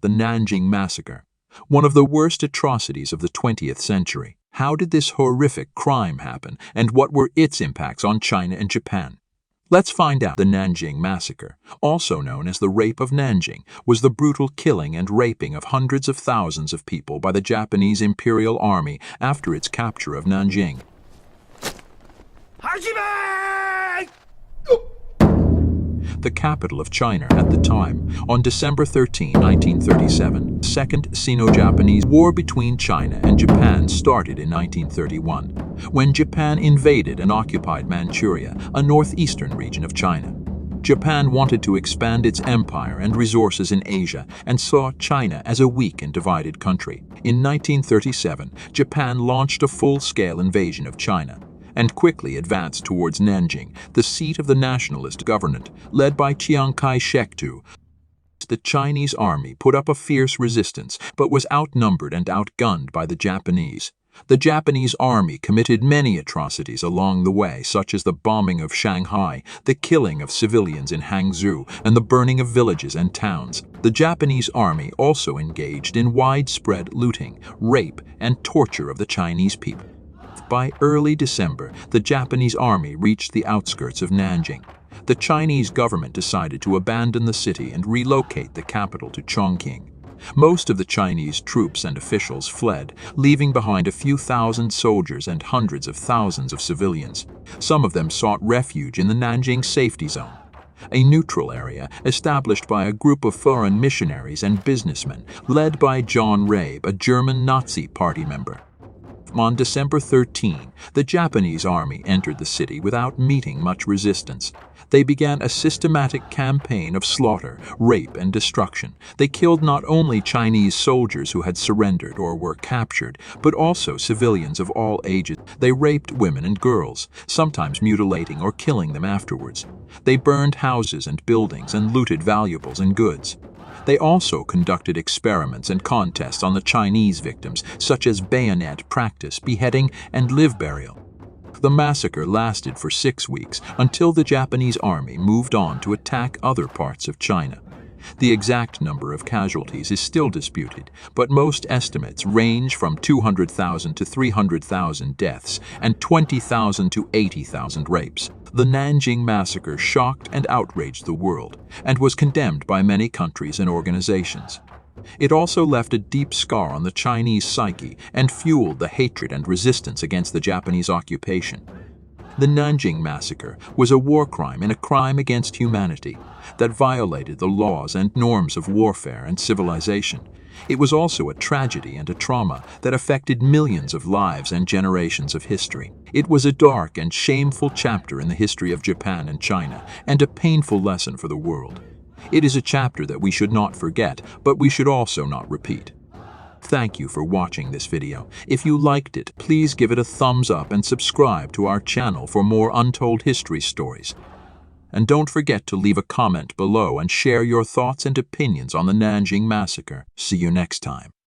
The Nanjing Massacre, one of the worst atrocities of the 20th century. How did this horrific crime happen, and what were its impacts on China and Japan? Let's find out. The Nanjing Massacre, also known as the Rape of Nanjing, was the brutal killing and raping of hundreds of thousands of people by the Japanese Imperial Army after its capture of Nanjing. The capital of China at the time. On December 13, 1937, the Second Sino-Japanese War between China and Japan started in 1931, when Japan invaded and occupied Manchuria, a northeastern region of China. Japan wanted to expand its empire and resources in Asia and saw China as a weak and divided country. In 1937, Japan launched a full-scale invasion of China and quickly advanced towards Nanjing, the seat of the nationalist government, led by Chiang Kai-shek. The Chinese army put up a fierce resistance, but was outnumbered and outgunned by the Japanese. The Japanese army committed many atrocities along the way, such as the bombing of Shanghai, the killing of civilians in Hangzhou, and the burning of villages and towns. The Japanese army also engaged in widespread looting, rape, and torture of the Chinese people. By early December, the Japanese army reached the outskirts of Nanjing. The Chinese government decided to abandon the city and relocate the capital to Chongqing. Most of the Chinese troops and officials fled, leaving behind a few thousand soldiers and hundreds of thousands of civilians. Some of them sought refuge in the Nanjing Safety Zone, a neutral area established by a group of foreign missionaries and businessmen, led by John Rabe, a German Nazi Party member. On December 13, the Japanese army entered the city without meeting much resistance. They began a systematic campaign of slaughter, rape, and destruction. They killed not only Chinese soldiers who had surrendered or were captured, but also civilians of all ages. They raped women and girls, sometimes mutilating or killing them afterwards. They burned houses and buildings and looted valuables and goods. They also conducted experiments and contests on the Chinese victims, such as bayonet practice, beheading, and live burial. The massacre lasted for 6 weeks until the Japanese army moved on to attack other parts of China. The exact number of casualties is still disputed, but most estimates range from 200,000 to 300,000 deaths and 20,000 to 80,000 rapes. The Nanjing Massacre shocked and outraged the world and was condemned by many countries and organizations. It also left a deep scar on the Chinese psyche and fueled the hatred and resistance against the Japanese occupation. The Nanjing Massacre was a war crime and a crime against humanity that violated the laws and norms of warfare and civilization. It was also a tragedy and a trauma that affected millions of lives and generations of history. It was a dark and shameful chapter in the history of Japan and China, and a painful lesson for the world. It is a chapter that we should not forget, but we should also not repeat. Thank you for watching this video. If you liked it, please give it a thumbs up and subscribe to our channel for more untold history stories. And don't forget to leave a comment below and share your thoughts and opinions on the Nanjing Massacre. See you next time.